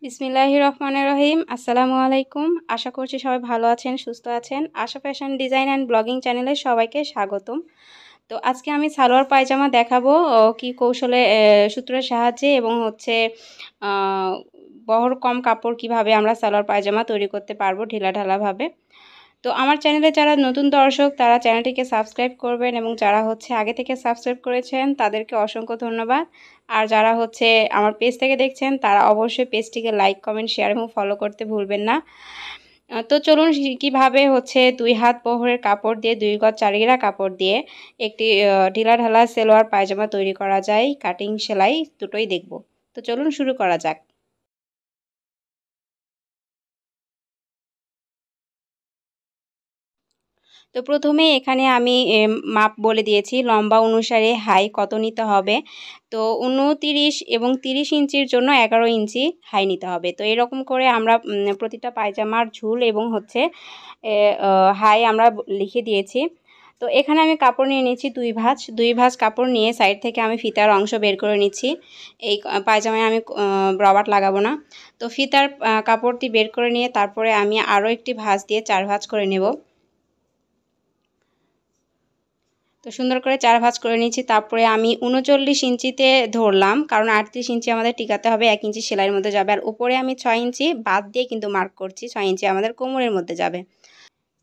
বিসমিল্লাহির রহমানির রহিম। আসসালামু আলাইকুম। আশা করছি সবাই ভালো আছেন, সুস্থ আছেন। আশা ফ্যাশন ডিজাইন অ্যান্ড ব্লগিং চ্যানেলে সবাইকে স্বাগতম। তো আজকে আমি সালোয়ার পায়জামা দেখাবো কি কৌশলে সূত্রের সাহায্যে এবং হচ্ছে বহর কম কাপড় কিভাবে আমরা সালোয়ার পায়জামা তৈরি করতে পারবো ঢিলাঢালাভাবে। তো আমার চ্যানেলে যারা নতুন দর্শক তারা চ্যানেলটিকে সাবস্ক্রাইব করবেন এবং যারা হচ্ছে আগে থেকে সাবস্ক্রাইব করেছেন তাদেরকে অসংখ্য ধন্যবাদ। আর যারা হচ্ছে আমার পেজ থেকে দেখছেন তারা অবশ্যই পেজটিকে লাইক, কমেন্ট, শেয়ার এবং ফলো করতে ভুলবেন না। তো চলুন কীভাবে হচ্ছে 2 হাত বহরের কাপড় দিয়ে 2 গজ 4 গিরা কাপড় দিয়ে একটি ঢিলাঢালা সালোয়ার পায়জামা তৈরি করা যায়, কাটিং সেলাই দুটোই দেখব। তো চলুন শুরু করা যাক। তো প্রথমে এখানে আমি মাপ বলে দিয়েছি, লম্বা অনুসারে হাই কত নিতে হবে। তো 29 এবং 30 ইঞ্চির জন্য 11 ইঞ্চি হাই নিতে হবে। তো এরকম করে আমরা প্রতিটা পায়জামার ঝুল এবং হচ্ছে হাই আমরা লিখে দিয়েছি। তো এখানে আমি কাপড় নিয়ে নিচ্ছি 2 ভাঁজ কাপড় নিয়ে সাইড থেকে আমি ফিতার অংশ বের করে নিচ্ছি। এই পায়জামায় আমি রবার লাগাবো না। তো ফিতার কাপড়টি বের করে নিয়ে তারপরে আমি আরও একটি ভাঁজ দিয়ে 4 ভাঁজ করে নেব। তো সুন্দর করে 4 ভাঁজ করে নিয়েছি। তারপরে আমি 39 ইঞ্চিতে ধরলাম, কারণ 38 ইঞ্চি আমাদের টিকাতে হবে, 1 ইঞ্চি সেলাইয়ের মধ্যে যাবে। আর উপরে আমি 6 ইঞ্চি বাদ দিয়ে কিন্তু মার্ক করছি, 6 ইঞ্চি আমাদের কোমরের মধ্যে যাবে।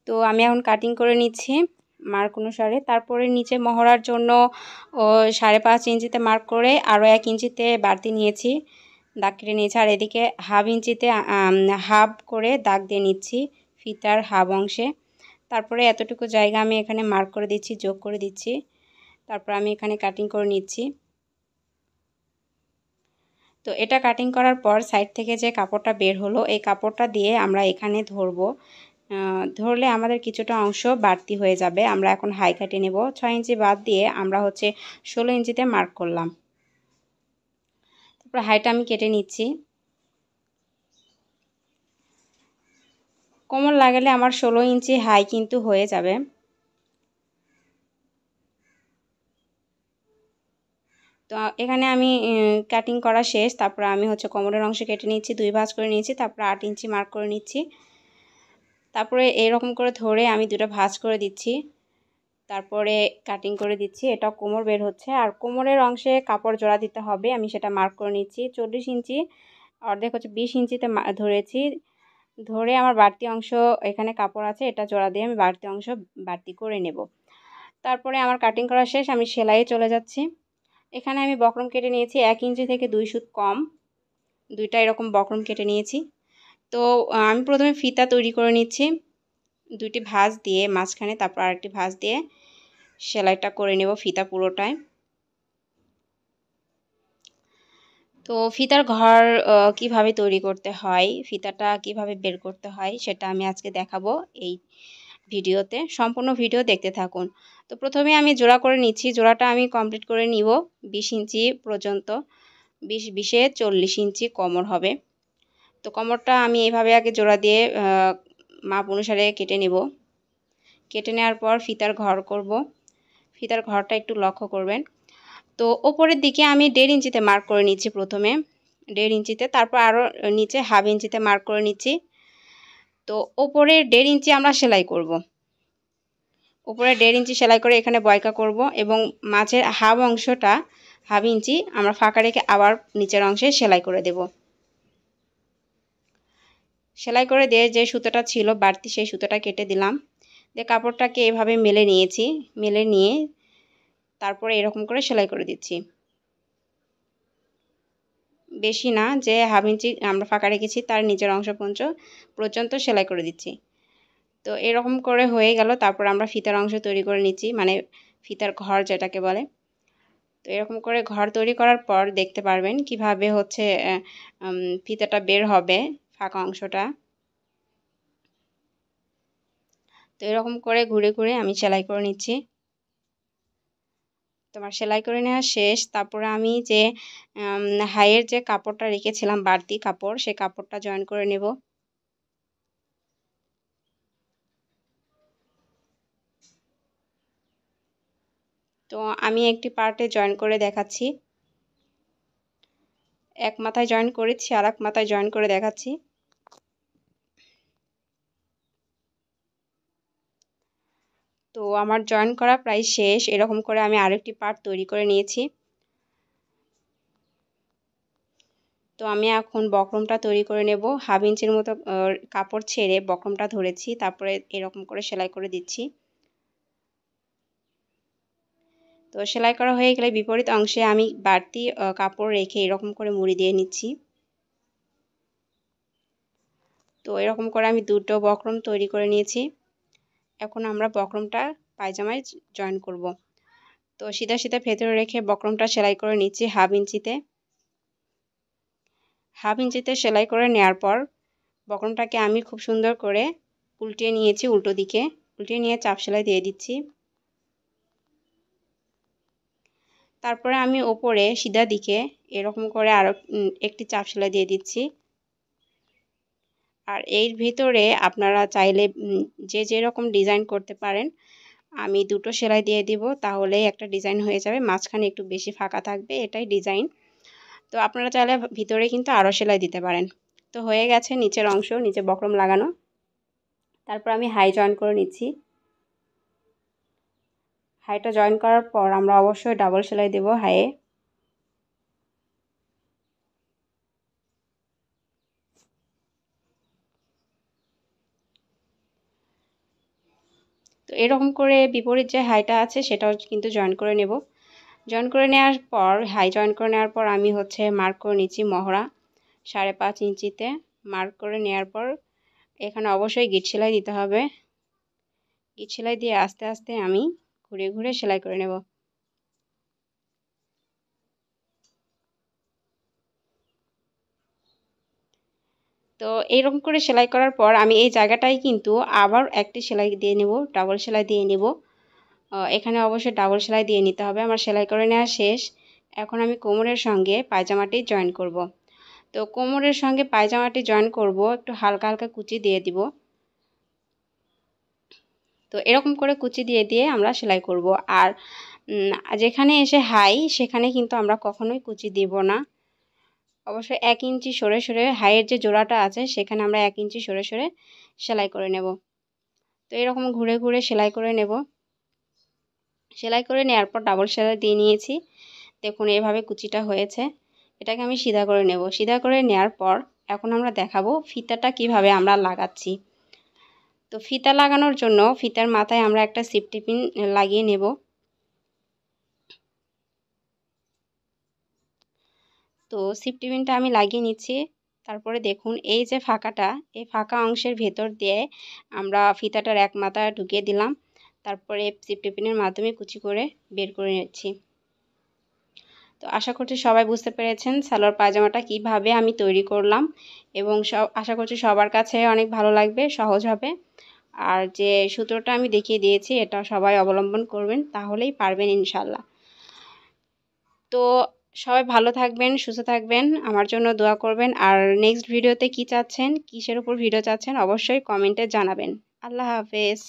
তো আমি এখন কাটিং করে নিচ্ছি মার্ক অনুসারে। তারপরে নিচে মহড়ার জন্য 5.5 ইঞ্চিতে মার্ক করে আরও 1 ইঞ্চিতে বাড়তি নিয়েছি, দাগ কেটে নিয়েছি। আর এদিকে হাফ ইঞ্চিতে হাফ করে দাগ দিয়ে নিচ্ছি ফিতার হাফ অংশে। তারপরে এতটুকু জায়গা আমি এখানে মার্ক করে দিচ্ছি, যোগ করে দিচ্ছি। তারপর আমি এখানে কাটিং করে নিচ্ছি। তো এটা কাটিং করার পর সাইড থেকে যে কাপড়টা বের হলো এই কাপড়টা দিয়ে আমরা এখানে ধরবো। ধরলে আমাদের কিছুটা অংশ বাড়তি হয়ে যাবে। আমরা এখন হাই কাটে নেব। 6 ইঞ্চি বাদ দিয়ে আমরা হচ্ছে 16 ইঞ্চিতে মার্ক করলাম। তারপর হাইটা আমি কেটে নিচ্ছি। কোমর লাগালে আমার 16 ইঞ্চি হাই কিন্তু হয়ে যাবে। তো এখানে আমি কাটিং করা শেষ। তারপর আমি হচ্ছে কোমরের অংশ কেটে নিচ্ছি, 2 ভাঁজ করে নিয়েছি। তারপর 8 ইঞ্চি মার্ক করে নিচ্ছি। তারপরে এরকম করে ধরে আমি 2টা ভাঁজ করে দিচ্ছি। তারপরে কাটিং করে দিচ্ছি। এটা কোমর বের হচ্ছে। আর কোমরের অংশে কাপড় জোড়া দিতে হবে, আমি সেটা মার্ক করে নিচ্ছি। 40 ইঞ্চি অর্ধেক হচ্ছে 20 ইঞ্চিতে ধরেছি। ধরে আমার বাড়তি অংশ এখানে কাপড় আছে, এটা জোড়া দিয়ে আমি বাড়তি অংশ বাড়তি করে নেব। তারপরে আমার কাটিং করা শেষ, আমি সেলাইয়ে চলে যাচ্ছি। এখানে আমি বক্রম কেটে নিয়েছি 1 ইঞ্চি থেকে 2 সুত কম, 2টা এরকম বক্রম কেটে নিয়েছি। তো আমি প্রথমে ফিতা তৈরি করে নিচ্ছি 2টি ভাঁজ দিয়ে মাঝখানে, তারপর আরেকটি ভাঁজ দিয়ে সেলাইটা করে নেব ফিতা পুরোটায়। তো ফিতার ঘর কিভাবে তৈরি করতে হয়, ফিতাটা কিভাবে বের করতে হয় সেটা আমি আজকে দেখাবো এই ভিডিওতে। সম্পূর্ণ ভিডিও দেখতে থাকুন। তো প্রথমে আমি জোড়া করে নিচ্ছি। জোড়াটা আমি কমপ্লিট করে নিব 20 ইঞ্চি পর্যন্ত। 20-20-এ 40 ইঞ্চি কোমর হবে। তো কোমরটা আমি এভাবে আগে জোড়া দিয়ে মাপ অনুসারে কেটে নেব। কেটে নেওয়ার পর ফিতার ঘর করব। ফিতার ঘরটা একটু লক্ষ্য করবেন। তো ওপরের দিকে আমি 1.5 ইঞ্চিতে মার্ক করে নিচ্ছি প্রথমে, 1.5 ইঞ্চিতে। তারপর আরও নিচে হাফ ইঞ্চিতে মার্ক করে নিচ্ছি। তো ওপরে 1.5 ইঞ্চি আমরা সেলাই করব। উপরে 1.5 ইঞ্চি সেলাই করে এখানে বয়কা করব এবং মাঝের হাফ অংশটা হাফ ইঞ্চি আমরা ফাঁকা রেখে আবার নিচের অংশে সেলাই করে দেব। সেলাই করে দিয়ে যে সুতোটা ছিল বাড়তি সেই সুতোটা কেটে দিলাম। দিয়ে কাপড়টাকে এভাবে মেলে নিয়েছি, মেলে নিয়ে তারপরে এরকম করে সেলাই করে দিচ্ছি। বেশি না, যে হাফ ইঞ্চি আমরা ফাঁকা রেখেছি তার নিচের অংশ পর্যন্ত সেলাই করে দিচ্ছি। তো এরকম করে হয়ে গেল। তারপর আমরা ফিতার অংশ তৈরি করে নিচ্ছি, মানে ফিতার ঘর যেটাকে বলে। তো এরকম করে ঘর তৈরি করার পর দেখতে পারবেন কিভাবে হচ্ছে ফিতাটা বের হবে ফাঁকা অংশটা। তো এরকম করে ঘুরে ঘুরে আমি সেলাই করে নিচ্ছি। তোমার সেলাই করে নেওয়া শেষ। তারপরে আমি যে হাইয়ের যে কাপড়টা রেখেছিলাম বাড়তি কাপড়, সেই কাপড়টা জয়েন করে নেব। তো আমি একটি পার্টে জয়েন করে দেখাচ্ছি। এক মাথায় জয়েন করেছি, আর এক মাথায় জয়েন করে দেখাচ্ছি। তো আমার জয়েন করা প্রায় শেষ। এরকম করে আমি আরেকটি পার্ট তৈরি করে নিয়েছি। তো আমি এখন বক্রমটা তৈরি করে নেব। 1/2 ইঞ্চির মতো কাপড় ছেড়ে বক্রমটা ধরেছি, তারপরে এরকম করে সেলাই করে দিচ্ছি। তো সেলাই করা হয়ে গেলে বিপরীত অংশে আমি বাড়তি কাপড় রেখে এরকম করে মুড়ি দিয়ে নিচ্ছি। তো এরকম করে আমি দুটো বক্রম তৈরি করে নিয়েছি। এখন আমরা বক্রমটা পায়জামায় জয়েন করব। তো সিধা সিধা ভেতরে রেখে বক্রমটা সেলাই করে নিচ্ছি 1/2 ইঞ্চিতে। 1/2 ইঞ্চিতে সেলাই করে নেওয়ার পর বক্রমটাকে আমি খুব সুন্দর করে উল্টিয়ে নিয়েছি, উল্টো দিকে উল্টিয়ে নিয়ে চাপ সেলাই দিয়ে দিচ্ছি। তারপরে আমি ওপরে সিধা দিকে এরকম করে আরও একটি চাপ সেলাই দিয়ে দিচ্ছি। আর এর ভিতরে আপনারা চাইলে যে যেরকম ডিজাইন করতে পারেন। আমি দুটো সেলাই দিয়ে দিব, তাহলেই একটা ডিজাইন হয়ে যাবে। মাঝখানে একটু বেশি ফাঁকা থাকবে, এটাই ডিজাইন। তো আপনারা চাইলে ভিতরে কিন্তু আরও সেলাই দিতে পারেন। তো হয়ে গেছে নিচের অংশ, নিচে বক্রম লাগানো। তারপর আমি হাই জয়েন করে নিচ্ছি। হাইটা জয়েন করার পর আমরা অবশ্যই ডাবল সেলাই দেব হাইয়ে। তো এরকম করে বিপরীত যে হাইটা আছে সেটাও কিন্তু জয়েন করে নেব। জয়েন করে নেওয়ার পর হাই জয়েন করে নেওয়ার পর আমি মার্ক করে নিচ্ছি মহড়া 5.5 ইঞ্চিতে। মার্ক করে নেওয়ার পর এখানে অবশ্যই গিট সেলাই দিতে হবে। গিট সেলাই দিয়ে আস্তে আস্তে আমি ঘুরে ঘুরে সেলাই করে নেব। তো এইরকম করে সেলাই করার পর আমি এই জায়গাটায় কিন্তু আবার একটি সেলাই দিয়ে নেব, ডাবল সেলাই দিয়ে নেব। এখানে অবশ্যই ডাবল সেলাই দিয়ে নিতে হবে। আমার সেলাই করে নেওয়া শেষ। এখন আমি কোমরের সঙ্গে পায়জামাটি জয়েন করব। তো কোমরের সঙ্গে পায়জামাটি জয়েন করব, একটু হালকা হালকা কুচি দিয়ে দিব। তো এরকম করে কুচি দিয়ে দিয়ে আমরা সেলাই করব। আর যেখানে এসে হাই সেখানে কিন্তু আমরা কখনোই কুচি দিব না। অবশ্যই 1 ইঞ্চি সরে সরে হাইয়ের যে জোড়াটা আছে সেখানে আমরা 1 ইঞ্চি সরে সরে সেলাই করে নেব। তো এরকম ঘুরে ঘুরে সেলাই করে নেব। সেলাই করে নেওয়ার পর ডাবল সেলাই দিয়ে নিয়েছি। দেখুন এভাবে কুচিটা হয়েছে। এটাকে আমি সিধা করে নেব। সিধা করে নেওয়ার পর এখন আমরা দেখাবো ফিতাটা কিভাবে আমরা লাগাচ্ছি। তো ফিতা লাগানোর জন্য ফিতার মাথায় আমরা একটা সেফটি পিন লাগিয়ে নেব। তো সেফটি পিনটা আমি লাগিয়ে নিচ্ছি। তারপরে দেখুন এই যে ফাঁকাটা, এই ফাঁকা অংশের ভেতর দিয়ে আমরা ফিতাটার এক মাথা ঢুকিয়ে দিলাম। তারপরে সেফটি পিনের মাধ্যমে কুচি করে বের করে নিচ্ছি। তো আশা করছি সবাই বুঝতে পেরেছেন সালোয়ার পায়জামাটা কিভাবে আমি তৈরি করলাম, এবং আশা করছি সবার কাছে অনেক ভালো লাগবে, সহজ হবে। আর যে সূত্রটা আমি দেখিয়ে দিয়েছি এটা সবাই অবলম্বন করবেন, তাহলেই পারবেন ইনশাল্লাহ। তো সবাই ভালো থাকবেন, সুস্থ থাকবেন, আমার জন্য দোয়া করবেন। আর নেক্সট ভিডিওতে কী চাচ্ছেন, কিসের উপর ভিডিও চাচ্ছেন অবশ্যই কমেন্টে জানাবেন। আল্লাহ হাফেজ।